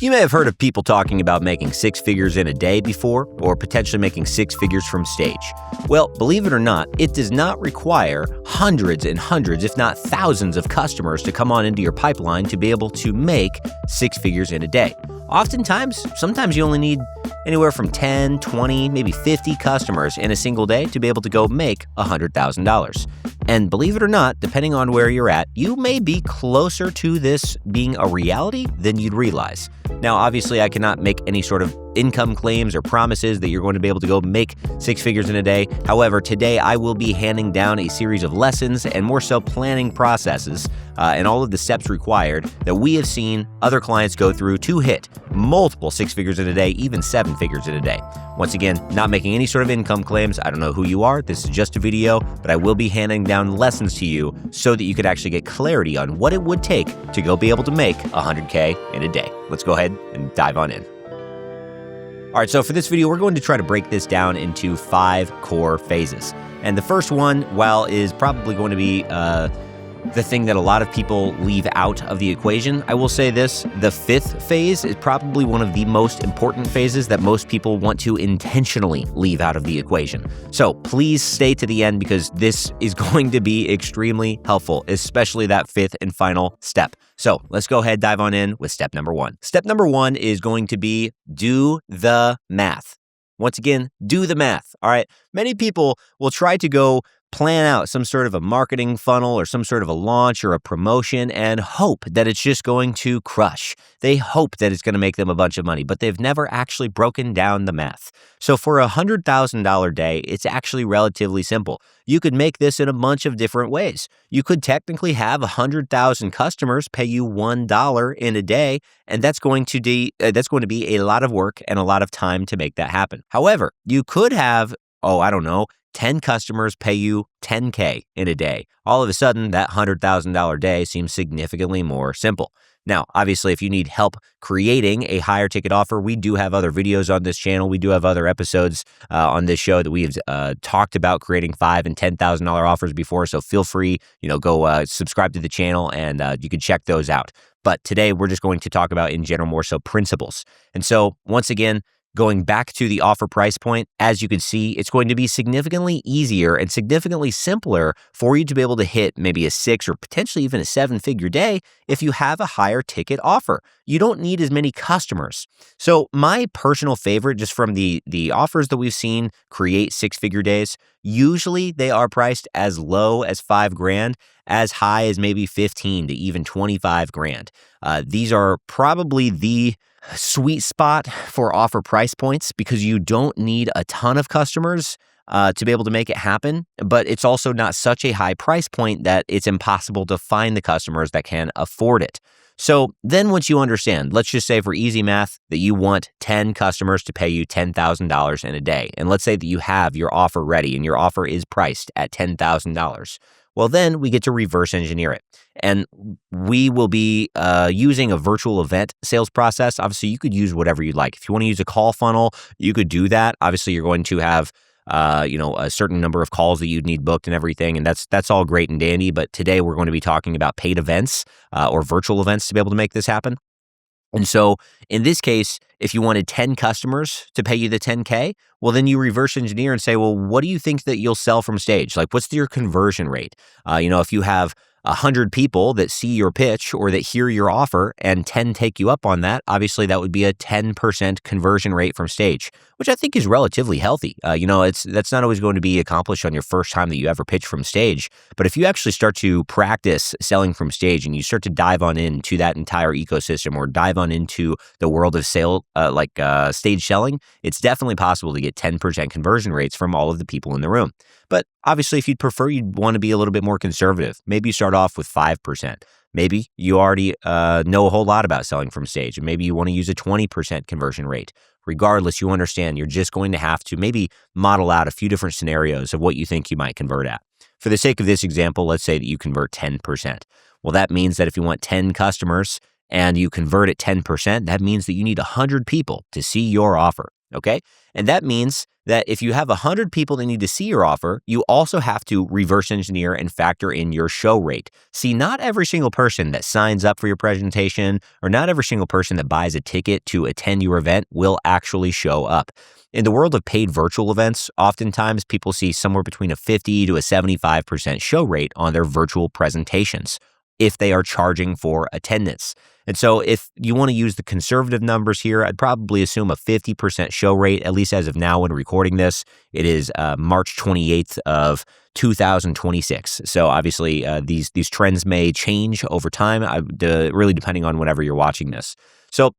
You may have heard of people talking about making six figures in a day before, or potentially making six figures from stage. Well, believe it or not, it does not require hundreds and hundreds, if not thousands of customers to come on into your pipeline to be able to make six figures in a day. Oftentimes, sometimes you only need anywhere from 10, 20, maybe 50 customers in a single day to be able to go make $100,000. And believe it or not, depending on where you're at, you may be closer to this being a reality than you'd realize. Now, obviously, I cannot make any sort of income claims or promises that you're going to be able to go make six figures in a day. However, today I will be handing down a series of lessons and more so planning processes and all of the steps required that we have seen other clients go through to hit multiple six figures in a day, even seven figures in a day. Once again, not making any sort of income claims. I don't know who you are. This is just a video, but I will be handing down lessons to you so that you could actually get clarity on what it would take to go be able to make 100K in a day. Let's go ahead and dive on in. All right, so for this video, we're going to try to break this down into 5 core phases. And the first one, while is probably going to be the thing that a lot of people leave out of the equation, I will say this: the 5th phase is probably one of the most important phases that most people want to intentionally leave out of the equation. So please stay to the end because this is going to be extremely helpful, especially that 5th and final step. So let's go ahead, dive on in with step number 1. Step number 1 is going to be do the math. Once again, do the math. All right. Many people will try to go plan out some sort of a marketing funnel or some sort of a launch or a promotion and hope that it's just going to crush. They hope that it's going to make them a bunch of money, but they've never actually broken down the math. So for a $100,000 day, it's actually relatively simple. You could make this in a bunch of different ways. You could technically have 100,000 customers pay you $1 in a day, and that's going to be a lot of work and a lot of time to make that happen. However, you could have, 10 customers pay you $10K in a day. All of a sudden, that $100,000 day seems significantly more simple. Now, obviously, if you need help creating a higher ticket offer, we do have other videos on this channel. We do have other episodes on this show that we've talked about creating $5,000 and $10,000 offers before. So feel free, go subscribe to the channel and you can check those out. But today, we're just going to talk about, in general, more so principles. And so, once again, going back to the offer price point, as you can see, it's going to be significantly easier and significantly simpler for you to be able to hit maybe a 6 or potentially even a 7-figure day if you have a higher ticket offer. You don't need as many customers. So my personal favorite, just from the offers that we've seen create 6-figure days, usually they are priced as low as $5,000, as high as maybe 15 to even 25 grand. These are probably the sweet spot for offer price points because you don't need a ton of customers to be able to make it happen, but it's also not such a high price point that it's impossible to find the customers that can afford it. So then once you understand, let's just say for easy math that you want 10 customers to pay you $10,000 in a day. And let's say that you have your offer ready and your offer is priced at $10,000. Well, then we get to reverse engineer it. And we will be using a virtual event sales process. Obviously, you could use whatever you'd like. If you want to use a call funnel, you could do that. Obviously, you're going to have a certain number of calls that you'd need booked and everything. And that's all great and dandy. But today we're going to be talking about paid events or virtual events to be able to make this happen. And so in this case, if you wanted 10 customers to pay you the $10K, well, then you reverse engineer and say, well, what do you think that you'll sell from stage? Like, what's your conversion rate? If you have 100 people that see your pitch or that hear your offer and 10 take you up on that, obviously that would be a 10% conversion rate from stage, which I think is relatively healthy. That's not always going to be accomplished on your first time that you ever pitch from stage. But if you actually start to practice selling from stage and you start to dive on into that entire ecosystem or dive on into the world of stage selling, it's definitely possible to get 10% conversion rates from all of the people in the room. But obviously, if you'd prefer, you'd want to be a little bit more conservative. Maybe you start off with 5%. Maybe you already know a whole lot about selling from stage, and maybe you want to use a 20% conversion rate. Regardless, you understand you're just going to have to maybe model out a few different scenarios of what you think you might convert at. For the sake of this example, let's say that you convert 10%. Well, that means that if you want 10 customers and you convert at 10%, that means that you need 100 people to see your offer. okay? And that means that if you have 100 people that need to see your offer, you also have to reverse engineer and factor in your show rate. See, not every single person that signs up for your presentation or not every single person that buys a ticket to attend your event will actually show up. In the world of paid virtual events, oftentimes people see somewhere between a 50 to a 75% show rate on their virtual presentations if they are charging for attendance. And so if you want to use the conservative numbers here, I'd probably assume a 50% show rate, at least as of now when recording this. It is March 28th of 2026. So obviously these trends may change over time, really depending on whenever you're watching this. So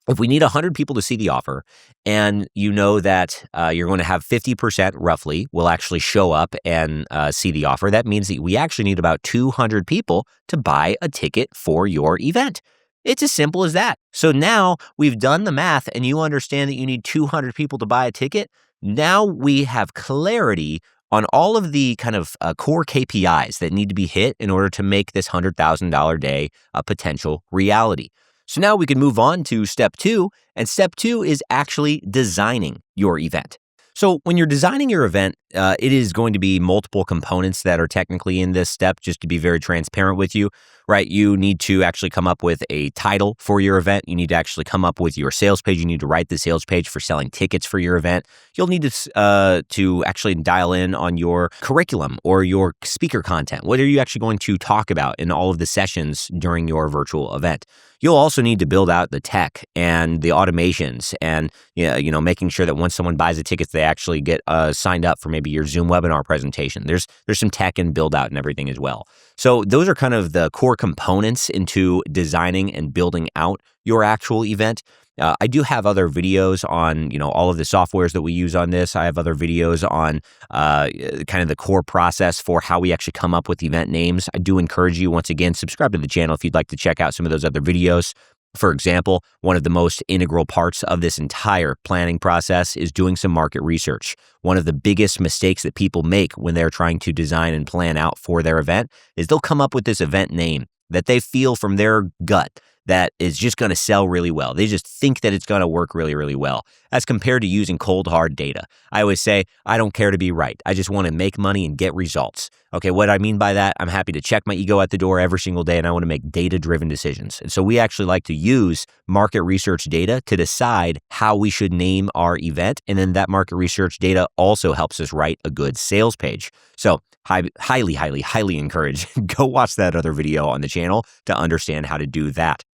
if we need 100 people to see the offer and you know that you're going to have 50% roughly will actually show up and see the offer, that means that we actually need about 200 people to buy a ticket for your event. It's as simple as that. So now we've done the math and you understand that you need 200 people to buy a ticket. Now we have clarity on all of the kind of core KPIs that need to be hit in order to make this $100,000 day a potential reality. So now we can move on to step 2, and step 2 is actually designing your event. So when you're designing your event, it is going to be multiple components that are technically in this step, just to be very transparent with you, right? You need to actually come up with a title for your event. You need to actually come up with your sales page. You need to write the sales page for selling tickets for your event. You'll need to actually dial in on your curriculum or your speaker content. What are you actually going to talk about in all of the sessions during your virtual event? You'll also need to build out the tech and the automations and making sure that once someone buys a ticket, they actually get signed up for maybe your Zoom webinar presentation. There's some tech and build out and everything as well. So those are kind of the core components into designing and building out your actual event. I do have other videos on, all of the softwares that we use on this. I have other videos on kind of the core process for how we actually come up with event names. I do encourage you, once again, subscribe to the channel if you'd like to check out some of those other videos. For example, one of the most integral parts of this entire planning process is doing some market research. One of the biggest mistakes that people make when they're trying to design and plan out for their event is they'll come up with this event name that they feel from their gut that is just going to sell really well. They just think that it's going to work really, really well, as compared to using cold, hard data. I always say, I don't care to be right. I just want to make money and get results. Okay, what I mean by that, I'm happy to check my ego at the door every single day, and I want to make data-driven decisions. And so we actually like to use market research data to decide how we should name our event. And then that market research data also helps us write a good sales page. So highly, highly, highly encourage, go watch that other video on the channel to understand how to do that.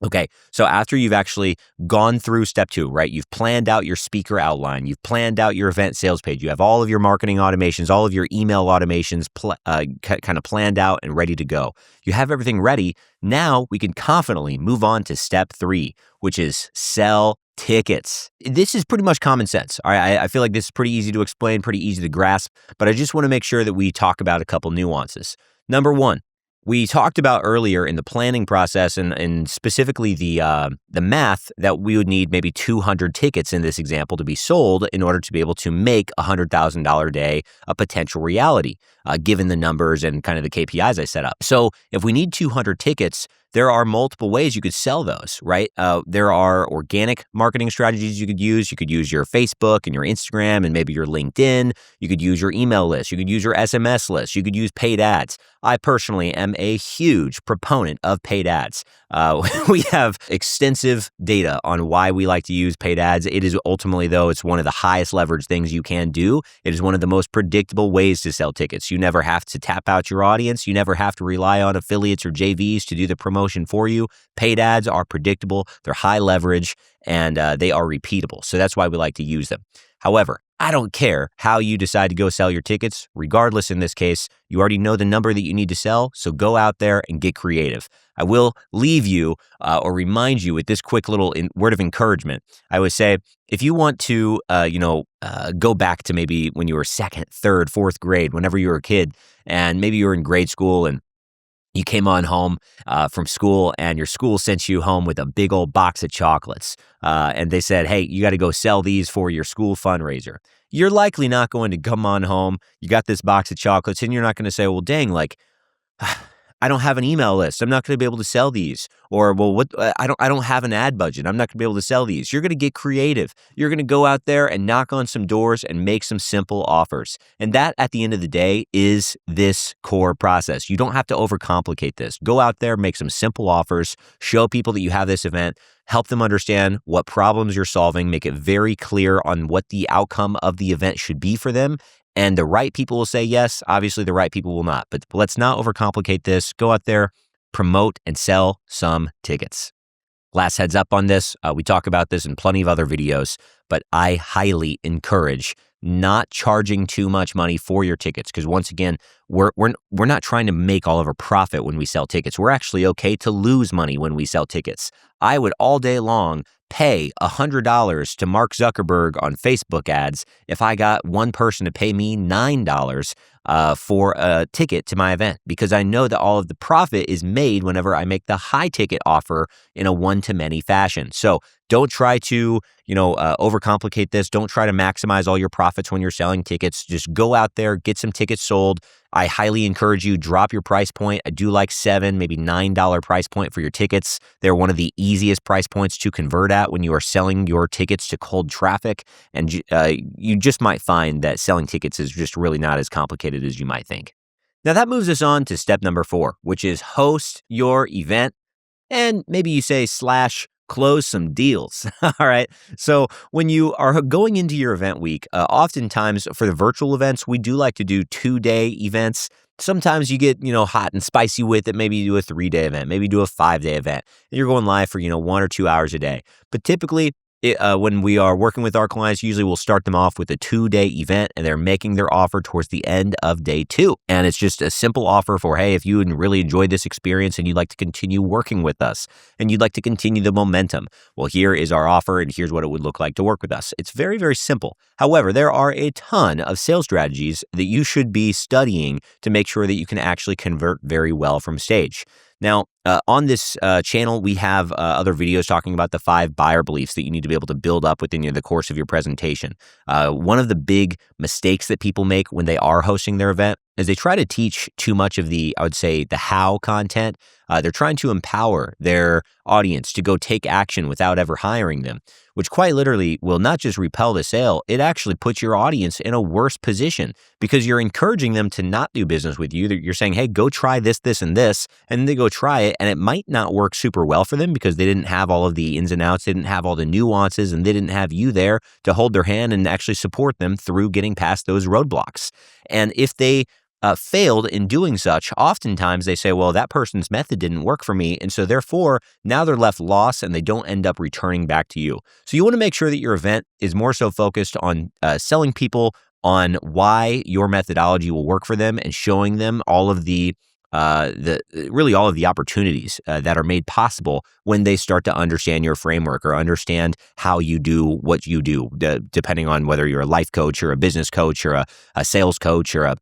Okay, so after you've actually gone through step 2, right? You've planned out your speaker outline. You've planned out your event sales page. You have all of your marketing automations, all of your email automations kind of planned out and ready to go. You have everything ready. Now we can confidently move on to step 3, which is sell tickets. This is pretty much common sense. All right, I feel like this is pretty easy to explain, pretty easy to grasp, but I just want to make sure that we talk about a couple nuances. Number 1, we talked about earlier in the planning process and specifically the math that we would need maybe 200 tickets in this example to be sold in order to be able to make a $100,000 day a potential reality, given the numbers and kind of the KPIs I set up. So if we need 200 tickets, there are multiple ways you could sell those, right? There are organic marketing strategies you could use. You could use your Facebook and your Instagram and maybe your LinkedIn. You could use your email list. You could use your SMS list. You could use paid ads. I personally am a huge proponent of paid ads. We have extensive data on why we like to use paid ads. It is ultimately, though, it's one of the highest leverage things you can do. It is one of the most predictable ways to sell tickets. You never have to tap out your audience. You never have to rely on affiliates or JVs to do the promotion for you. Paid ads are predictable. They're high leverage and they are repeatable. So that's why we like to use them. However, I don't care how you decide to go sell your tickets. Regardless, in this case, you already know the number that you need to sell, so go out there and get creative. I will leave you or remind you with this quick little word of encouragement. I would say, if you want to, go back to maybe when you were 2nd, 3rd, 4th grade, whenever you were a kid, and maybe you were in grade school and you came on home from school and your school sent you home with a big old box of chocolates. And they said, hey, you got to go sell these for your school fundraiser. You're likely not going to come on home. You got this box of chocolates and you're not going to say, well, dang, like, I don't have an email list. I'm not going to be able to sell these. Or, well, I don't have an ad budget. I'm not going to be able to sell these. You're going to get creative. You're going to go out there and knock on some doors and make some simple offers. And that, at the end of the day, is this core process. You don't have to overcomplicate this. Go out there, make some simple offers, show people that you have this event, help them understand what problems you're solving, make it very clear on what the outcome of the event should be for them. And the right people will say yes. Obviously, the right people will not. But let's not overcomplicate this. Go out there, promote, and sell some tickets. Last heads up on this. We talk about this in plenty of other videos, but I highly encourage not charging too much money for your tickets. Because once again, we're not trying to make all of our profit when we sell tickets. We're actually okay to lose money when we sell tickets. I would all day long pay $100 to Mark Zuckerberg on Facebook ads if I got one person to pay me $9 for a ticket to my event, because I know that all of the profit is made whenever I make the high ticket offer in a one-to-many fashion. So don't try to, overcomplicate this. Don't try to maximize all your profits when you're selling tickets. Just go out there, get some tickets sold. I highly encourage you, drop your price point. I do like $7, maybe $9 price point for your tickets. They're one of the easiest price points to convert at when you are selling your tickets to cold traffic. And you just might find that selling tickets is just really not as complicated as you might think. Now that moves us on to step number 4, which is host your event. And maybe you say / close some deals. All right. So when you are going into your event week, oftentimes for the virtual events, we do like to do 2-day events. Sometimes you get, hot and spicy with it. Maybe you do a 3-day event, maybe do a 5-day event. And you're going live for, 1 or 2 hours a day. But typically, when we are working with our clients, usually we'll start them off with a 2-day event, and they're making their offer towards the end of day 2. And it's just a simple offer for, hey, if you really enjoyed this experience and you'd like to continue working with us and you'd like to continue the momentum, well, here is our offer and here's what it would look like to work with us. It's very, very simple. However, there are a ton of sales strategies that you should be studying to make sure that you can actually convert very well from stage. Now, on this channel, we have other videos talking about the 5 buyer beliefs that you need to be able to build up within the course of your presentation. One of the big mistakes that people make when they are hosting their event is they try to teach too much of the how content. They're trying to empower their audience to go take action without ever hiring them, which quite literally will not just repel the sale, it actually puts your audience in a worse position because you're encouraging them to not do business with you. You're saying, hey, go try this, this, and this, and then they go try it, and it might not work super well for them because they didn't have all of the ins and outs, they didn't have all the nuances, and they didn't have you there to hold their hand and actually support them through getting past those roadblocks. And if they failed in doing such, oftentimes they say, well, that person's method didn't work for me. And so therefore, now they're left lost and they don't end up returning back to you. So you want to make sure that your event is more so focused on selling people on why your methodology will work for them and showing them all of the opportunities that are made possible when they start to understand your framework or understand how you do what you do, depending on whether you're a life coach or a business coach or a sales coach or a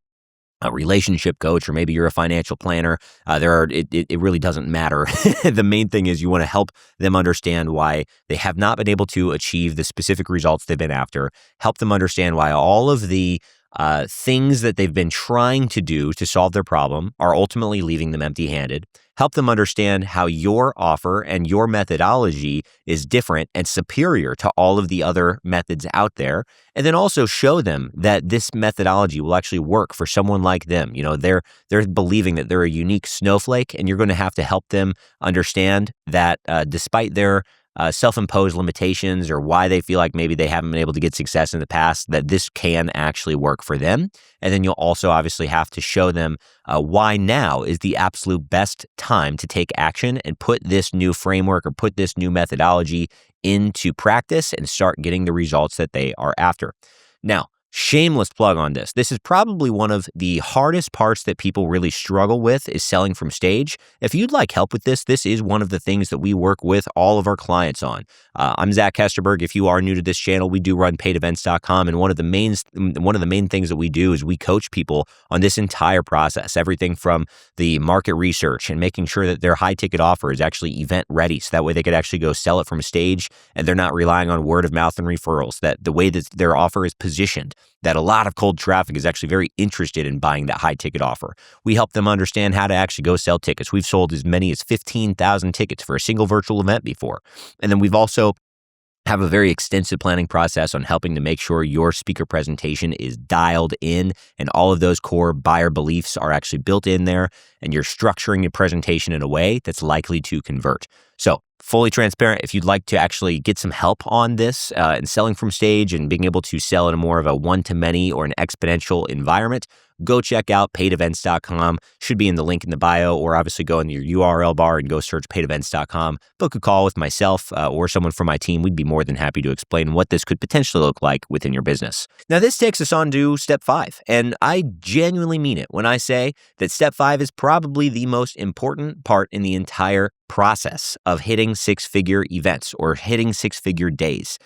relationship coach, or maybe you're a financial planner. It really doesn't matter. The main thing is you want to help them understand why they have not been able to achieve the specific results they've been after. Help them understand why all of the things that they've been trying to do to solve their problem are ultimately leaving them empty-handed. Help them understand how your offer and your methodology is different and superior to all of the other methods out there. And then also show them that this methodology will actually work for someone like them. They're believing that they're a unique snowflake, and you're going to have to help them understand that despite their self-imposed limitations or why they feel like maybe they haven't been able to get success in the past, that this can actually work for them. And then you'll also obviously have to show them why now is the absolute best time to take action and put this new framework or put this new methodology into practice and start getting the results that they are after. Now, shameless plug on this. This is probably one of the hardest parts that people really struggle with is selling from stage. If you'd like help with this, this is one of the things that we work with all of our clients on. I'm Zach Hesterberg. If you are new to this channel, we do run paidevents.com. And one of the main things that we do is we coach people on this entire process, everything from the market research and making sure that their high ticket offer is actually event ready. So that way they could actually go sell it from stage and they're not relying on word of mouth and referrals, that the way that their offer is positioned that a lot of cold traffic is actually very interested in buying that high ticket offer. We help them understand how to actually go sell tickets. We've sold as many as 15,000 tickets for a single virtual event before. And then we've also have a very extensive planning process on helping to make sure your speaker presentation is dialed in and all of those core buyer beliefs are actually built in there, and you're structuring your presentation in a way that's likely to convert. So fully transparent, if you'd like to actually get some help on this and selling from stage and being able to sell in a more of a one-to-many or an exponential environment, go check out paidevents.com. Should be in the link in the bio, or obviously go in your URL bar and go search paidevents.com. Book a call with myself or someone from my team. We'd be more than happy to explain what this could potentially look like within your business. Now, this takes us on to step 5, and I genuinely mean it when I say that step 5 is probably the most important part in the entire process of hitting six-figure events or hitting six-figure days.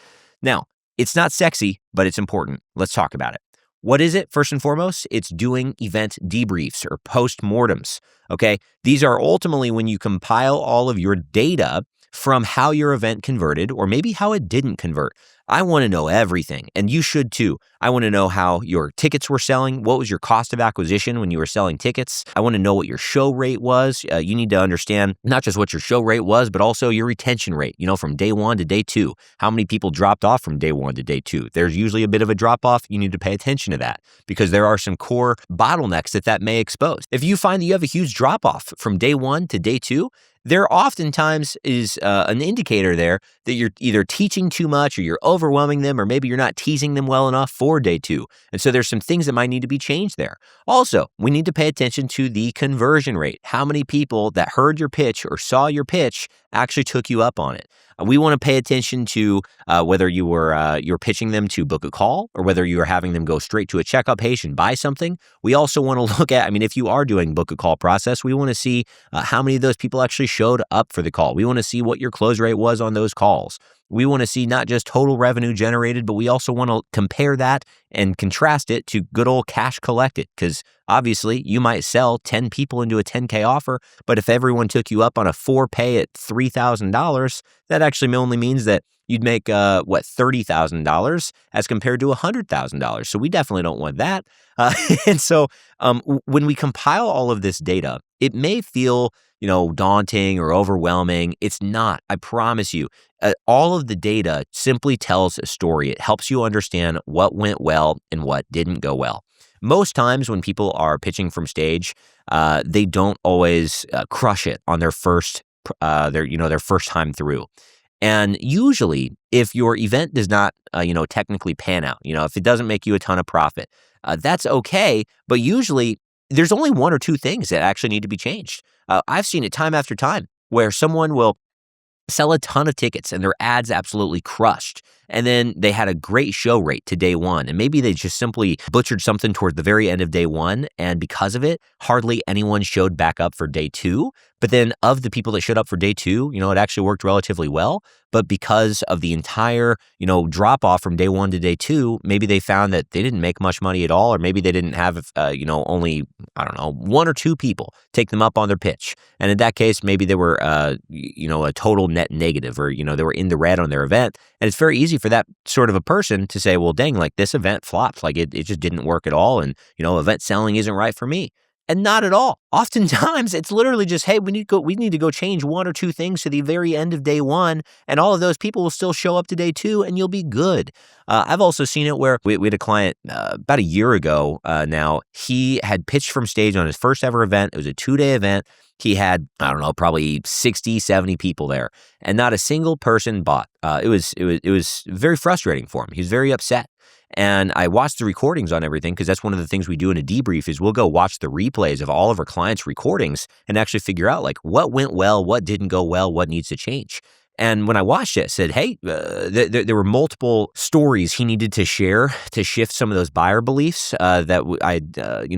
Now, it's not sexy, but it's important. Let's talk about it. What is it? First and foremost, it's doing event debriefs or postmortems, okay? These are ultimately when you compile all of your data from how your event converted or maybe how it didn't convert. I want to know everything, and you should too. I want to know how your tickets were selling. What was your cost of acquisition when you were selling tickets? I want to know what your show rate was. You need to understand not just what your show rate was, but also your retention rate, from day 1 to day 2. How many people dropped off from day 1 to day 2? There's usually a bit of a drop off. You need to pay attention to that because there are some core bottlenecks that may expose. If you find that you have a huge drop off from day 1 to day 2, there oftentimes is an indicator there that you're either teaching too much or you're overwhelming them, or maybe you're not teasing them well enough for day 2. And so there's some things that might need to be changed there. Also, we need to pay attention to the conversion rate. How many people that heard your pitch or saw your pitch actually took you up on it? We want to pay attention to whether you're pitching them to book a call or whether you are having them go straight to a checkout page and buy something. We also want to look at, if you are doing book a call process, we want to see how many of those people actually showed up for the call. We want to see what your close rate was on those calls. We want to see not just total revenue generated, but we also want to compare that and contrast it to good old cash collected. Because obviously you might sell 10 people into a 10K offer, but if everyone took you up on a 4-pay at $3,000, that actually only means that you'd make $30,000 as compared to $100,000. So we definitely don't want that. And so when we compile all of this data, it may feel daunting or overwhelming. It's not. I promise you. All of the data simply tells a story. It helps you understand what went well and what didn't go well. Most times when people are pitching from stage, they don't always crush it on their first time through. And usually, if your event does not, technically pan out, if it doesn't make you a ton of profit, that's okay. But usually, there's only 1 or 2 things that actually need to be changed. I've seen it time after time where someone will sell a ton of tickets and their ads absolutely crushed. And then they had a great show rate to day 1. And maybe they just simply butchered something toward the very end of day 1. And because of it, hardly anyone showed back up for day 2. But then of the people that showed up for day 2, it actually worked relatively well. But because of the entire, drop off from day 1 to day 2, maybe they found that they didn't make much money at all, or maybe they didn't have, only, 1 or 2 people take them up on their pitch. And in that case, maybe they were, a total net negative, or, they were in the red on their event. And it's very easy for that sort of a person to say, well, dang, like this event flopped. Like it just didn't work at all. And, event selling isn't right for me. And not at all. Oftentimes, it's literally just, hey, we need to go change 1 or 2 things to the very end of day 1, and all of those people will still show up to day 2, and you'll be good. I've also seen it where we had a client about a year ago now. He had pitched from stage on his first ever event. It was a 2-day event. He had, probably 60, 70 people there, and not a single person bought. It was very frustrating for him. He was very upset. And I watched the recordings on everything because that's one of the things we do in a debrief is we'll go watch the replays of all of our clients' recordings and actually figure out like what went well, what didn't go well, what needs to change. And when I watched it, I said, hey, there were multiple stories he needed to share to shift some of those buyer beliefs that I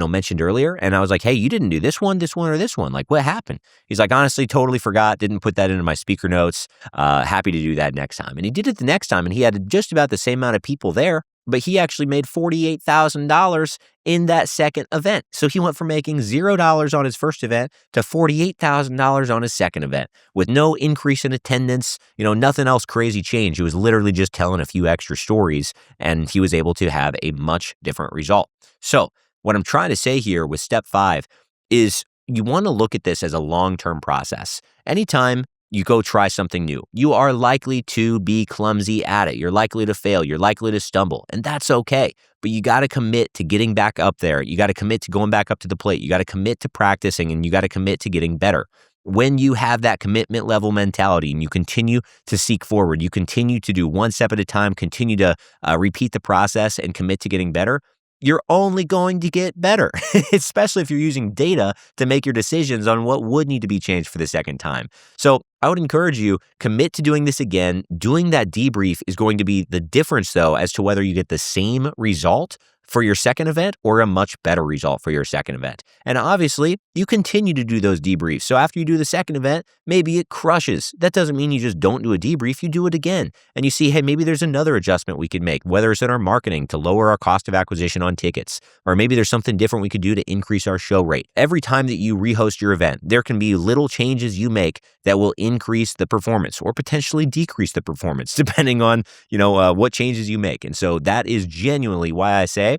mentioned earlier. And I was like, hey, you didn't do this one, or this one. Like, what happened? He's like, honestly, totally forgot. Didn't put that into my speaker notes. Happy to do that next time. And he did it the next time. And he had just about the same amount of people there. but he actually made $48,000 in that second event. So he went from making $0 on his first event to $48,000 on his second event with no increase in attendance, nothing else crazy changed. He was literally just telling a few extra stories, and he was able to have a much different result. So what I'm trying to say here with step 5 is you want to look at this as a long-term process. Anytime you go try something new, you are likely to be clumsy at it. You're likely to fail. You're likely to stumble, and that's okay. But you got to commit to getting back up there. You got to commit to going back up to the plate. You got to commit to practicing, and you got to commit to getting better. When you have that commitment level mentality and you continue to seek forward, you continue to do one step at a time, continue to repeat the process and commit to getting better, you're only going to get better, especially if you're using data to make your decisions on what would need to be changed for the second time. So I would encourage you, commit to doing this again. Doing that debrief is going to be the difference, though, as to whether you get the same result for your second event or a much better result for your second event. And obviously, you continue to do those debriefs. So after you do the second event, maybe it crushes. That doesn't mean you just don't do a debrief. You do it again. And you see, hey, maybe there's another adjustment we could make, whether it's in our marketing to lower our cost of acquisition on tickets, or maybe there's something different we could do to increase our show rate. Every time that you rehost your event, there can be little changes you make that will increase the performance or potentially decrease the performance, depending on, what changes you make. And so that is genuinely why I say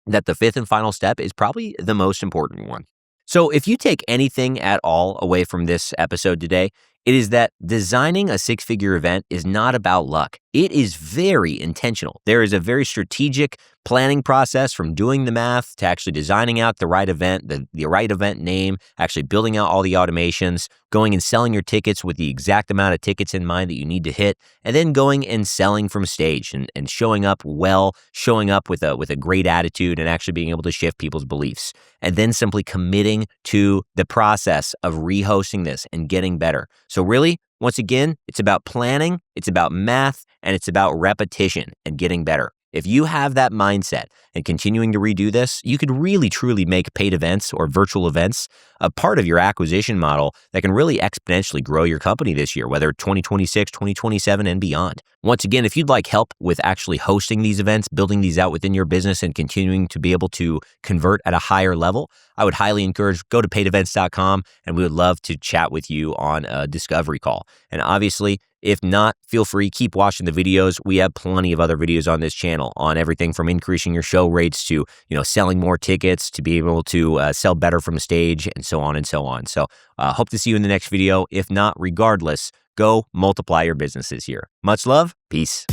that the 5th and final step is probably the most important one. So if you take anything at all away from this episode today, it is that designing a 6-figure event is not about luck. It is very intentional. There is a very strategic planning process from doing the math to actually designing out the right event, the right event name, actually building out all the automations, going and selling your tickets with the exact amount of tickets in mind that you need to hit, and then going and selling from stage and showing up well, showing up with a great attitude and actually being able to shift people's beliefs, and then simply committing to the process of rehosting this and getting better. So really, once again, it's about planning, it's about math, and it's about repetition and getting better. If you have that mindset and continuing to redo this, you could really truly make paid events or virtual events a part of your acquisition model that can really exponentially grow your company this year, whether 2026, 2027, and beyond. Once again, if you'd like help with actually hosting these events, building these out within your business, and continuing to be able to convert at a higher level, I would highly encourage go to paidevents.com, and we would love to chat with you on a discovery call. And obviously, if not, feel free, keep watching the videos. We have plenty of other videos on this channel on everything from increasing your show rates to, selling more tickets, to be able to sell better from stage, and so on and so on. So hope to see you in the next video. If not, regardless, go multiply your business this year. Much love. Peace.